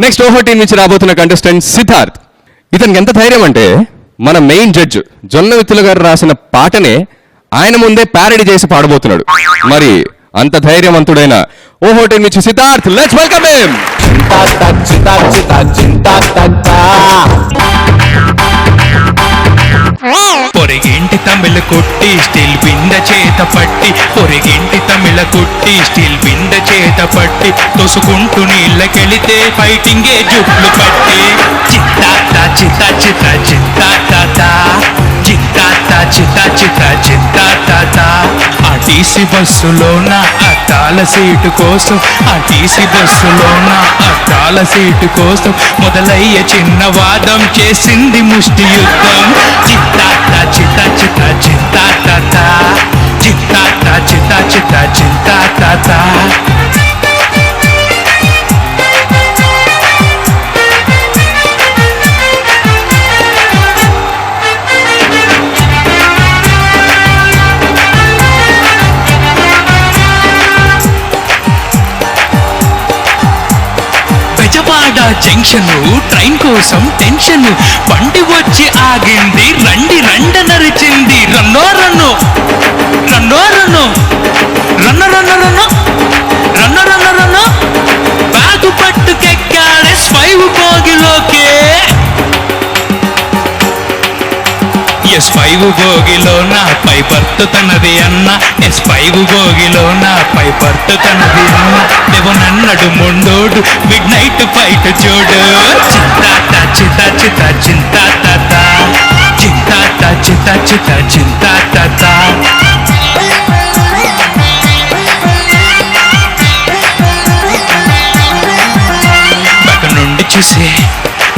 Next ఓహో team నుంచి రాబోతున్న కంటెస్టెంట్ సిద్ధార్థ్. ఇతనికి ఎంత ధైర్యం అంటే మన మెయిన్ జడ్జ్ జొన్నవిత్తుల గారు రాసిన పాటనే ఆయన ముందే ప్యారడీ చేసి పాడబోతున్నాడు. మరి అంత ధైర్యవంతుడైన ఓహో టీం నుంచి సిద్ధార్థ్, లెట్స్ వెల్కమ్ హిమ్. పొరిగింటి తమిళ కొట్టి స్టిల్ బింద చేత పట్టి, పొరిగింటి తమిళ కొట్టి స్టిల్ బింద చేత పట్టి, తోసుకుంటూ నీళ్ళకెళితే ఫైటింగే జుట్లు పట్టి. చిత్తాత చిత్త చిత్త చిత్తాత చిత్తాత చిత్త చిత్త చిత్తాత. ఆర్టీసీ బస్సులోన అద్దాల సీటు కోసం, ఆర్టీసీ బస్సులోన అద్దాల సీటు కోసం మొదలయ్యే చిన్న వాదం చేసింది ముష్టి యుద్ధం. చిత్తాత చిత్త చిత్త చిత్తాత చిత్తాత చిత్త చిత్త చిత్తాత. బెజవాడ జంక్షన్ ట్రైన్ కోసం టెన్షన్, బండి వచ్చి ఆగింది రండి రండనరిచింది. రన్నో రన్ను రన్నో రన్ను రన్న రన్న రన్ను రన్న రన్న రన్ను. బ్యాగు పట్టుకెక్కాడే S5 భోగిలోకే, S5 భోగిలోన పై బర్త్ తనది అన్న, S5 భోగిలోన పై బర్త్ తనది అన్న. దేవనన్నడు ముండోడు మిడ్ నైట్ ఫైట్ చూడు. చింతాత చిత చిత చింతాత చింతాత చిత చిత చింతాత.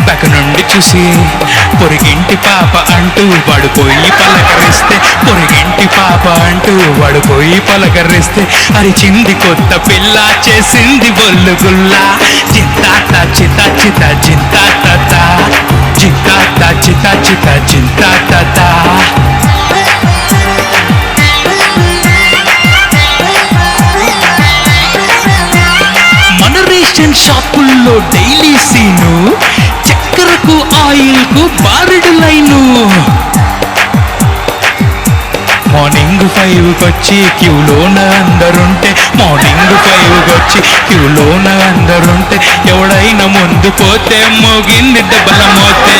పక్క నుండి చూసి పొరిగింటి పాప అంటూ వాడు పోయి పలకరిస్తే, పొరిగింటి పాప అంటూ వాడు పోయి పలకరిస్తే, అరిచింది కొత్త పిల్ల చేసింది బొల్లు గుల్లా. చింతాత చిత చిత చింతాత చింతాత చిత చిత చింతాత. మన రేషన్ షాపుల్లో డైలీ సీను, చక్కెరకు ఆయిల్ కు బారెడు లైను. మార్నింగ్ 5 క్యూలోన అందరుంటే, మార్నింగ్ 5 క్యూలోన అందరుంటే, ఎవడైనా ముందు పోతే మోగింది దెబ్బల మోతే.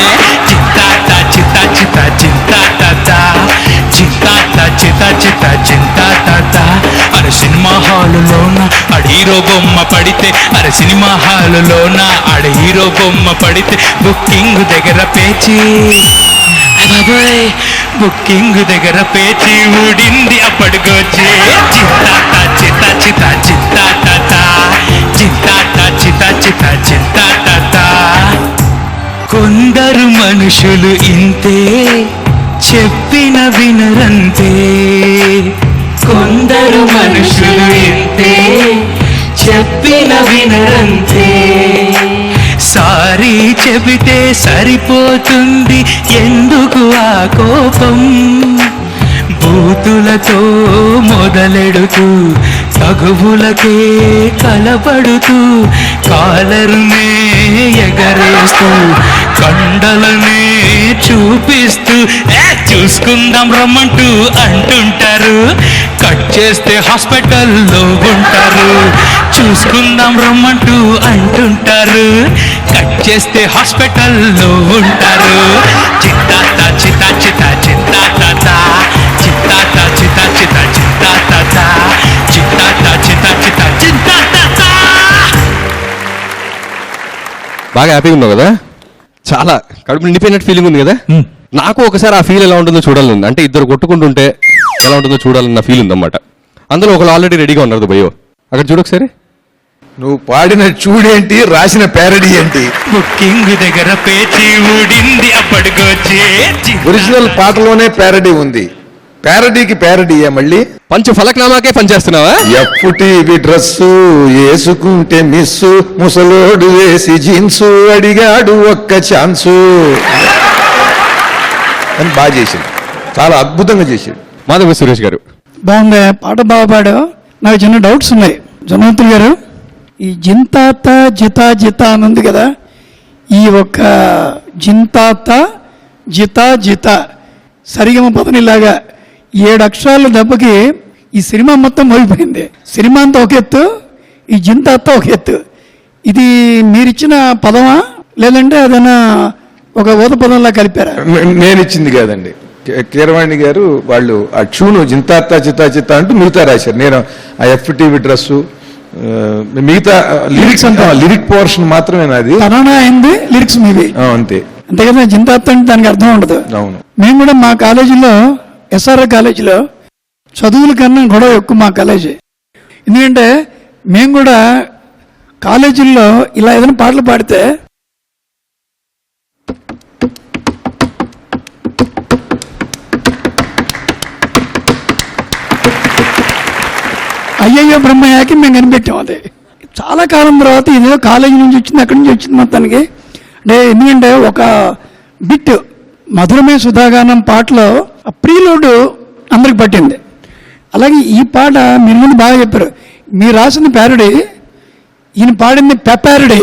చింతాత చిత్త చిత్త చింతాత చింతాత చిత్త చిత్త చింతాత. అరే సినిమా హాలులోన ఆడ హీరో బొమ్మ పడితే, అరే సినిమా హాలులోన ఆడ హీరో బొమ్మ పడితే, బుకింగ్ దగ్గర పేచి బాబాయ్, బుకింగ్ దగ్గర పేచి ఊడింది అప్పటికొచ్చి. చింతాత చిత్త చిత్త చింతాత చింతాత చిత్త చిత్త చింతాత. కొందరు మనుషులు ఇంతే, చెప్పిన వినరంతే. కొందరు మనుషులు ఇంతే, చెప్పిన వినరంతే. సారీ చెబితే సరిపోతుంది, ఎందుకు ఆ కోపం? బూతులతో మొదలెడుతూ తగువులకే కలపడుతూ, కాలరునే ఎగరేస్తూ కండలనే చూపిస్తూ, చూసుకుందాం రమ్మంటూ అంటుంటారు. కట్ చేస్తే హాస్పిటల్లో ఉంటారు. చూసుకుందాం రమ్మంటూ అంటుంటారు. కట్ చేస్తే హాస్పిటల్లో ఉంటారు. చిత్తాత చిత్త చిత్త చింతాత చిత్తాత చిత్త చిత్త చింతాత చిత్తాత చిత్త చిత్త చింతాత. బాగా హ్యాపీగా ఉన్నావు కదా, చాలా కడుపు నిండిపోయినట్టు ఫీలింగ్ ఉంది కదా. నాకు ఒకసారి ఆ ఫీల్ ఎలా ఉంటుందో చూడాలని, అంటే ఇద్దరు కొట్టుకుంటుంటే ఎలా ఉంటుందో చూడాలన్న ఫీల్ ఉందన్నమాట. అందులో ఒకరు ఆల్రెడీ రెడీగా ఉన్నారు భయ్యో, అక్కడ చూడొకసారి. నువ్వు పాడిన చూడేంటి, రాసిన ప్యారడీ ఏంటి? బుకింగ్ దగ్గర పేచి ఊడింది అప్పటికొచ్చి. ఒరిజినల్ పాటలోనే ప్యారడీ ఉంది, ప్యారడీకి ప్యారడీయే మళ్ళీ. పంచ ఫలక్నామాకే పనిచేస్తున్నావా? ఎఫ్టీవి డ్రెస్సు వేసుకుంటే మిస్సు, ముసలోడు వేసి జీన్సు, అడిగాడు ఒక్క ఛాన్సు అని బాగా చేశాడు, చాలా అద్భుతంగా చేశాడు మాధవ సురేష్ గారు. బాగుంది, పాట బాగా పాడావు. నాకు చిన్న డౌట్స్ ఉన్నాయి. జొన్నవిత్తులు గారు, ఈ జింతాత జితా జితా అని ఉంది కదా, ఈ ఒక్క జింతాత జితా జితా సరిగమ పదనిలాగా 7 అక్షరాల దెబ్బకి ఈ సినిమా మొత్తం మోగిపోయింది. సినిమా అంతా ఒక ఎత్తు, ఈ జింతాత ఒక ఎత్తు. ఇది మీరిచ్చిన పదమా లేదంటే ఏదైనా ఒక ఊత పదంలా కలిపారా? నేను ఇచ్చింది కాదండి, కీరవాణి గారు వాళ్ళు ఆ ట్యూను జింతాత్తా చితా చితా అంటూ మిగతా రాశారు. నేను ఆ ఎఫ్టీవీ డ్రెస్సు మిగతా లిరిక్స్ అంతా లిరిక్ పోర్షన్ మాత్రమే నాది. తననా అయింది, లిరిక్స్ మీవి అంతే. అంతే కదా, జింతాత అంటే దానికి అర్థం ఉండదు. అవును. మేము కూడా మా కాలేజీలో ఎస్ఆర్ఆర్ కాలేజీలో చదువుల కన్నా గొడవ ఎక్కువ మా కాలేజీ. ఎందుకంటే మేము కూడా కాలేజీల్లో ఇలా ఏదైనా పాటలు పాడితే అయ్యయ్యో బ్రహ్మయ్యాకి మేము కనిపెట్టాం. అది చాలా కాలం తర్వాత ఇదేదో కాలేజీ నుంచి వచ్చింది, అక్కడి నుంచి వచ్చింది మొత్తానికి. అంటే ఎందుకంటే ఒక బిట్ మధురమే సుధాగానం పాటలో ప్రీలోడ్ అందరికి పట్టింది. అలాగే ఈ పాట మీరు ముందు బాగా చెప్పారు, మీరు రాసిన ప్యారడీ, ఈయన పాడింది పెప్పారడీ.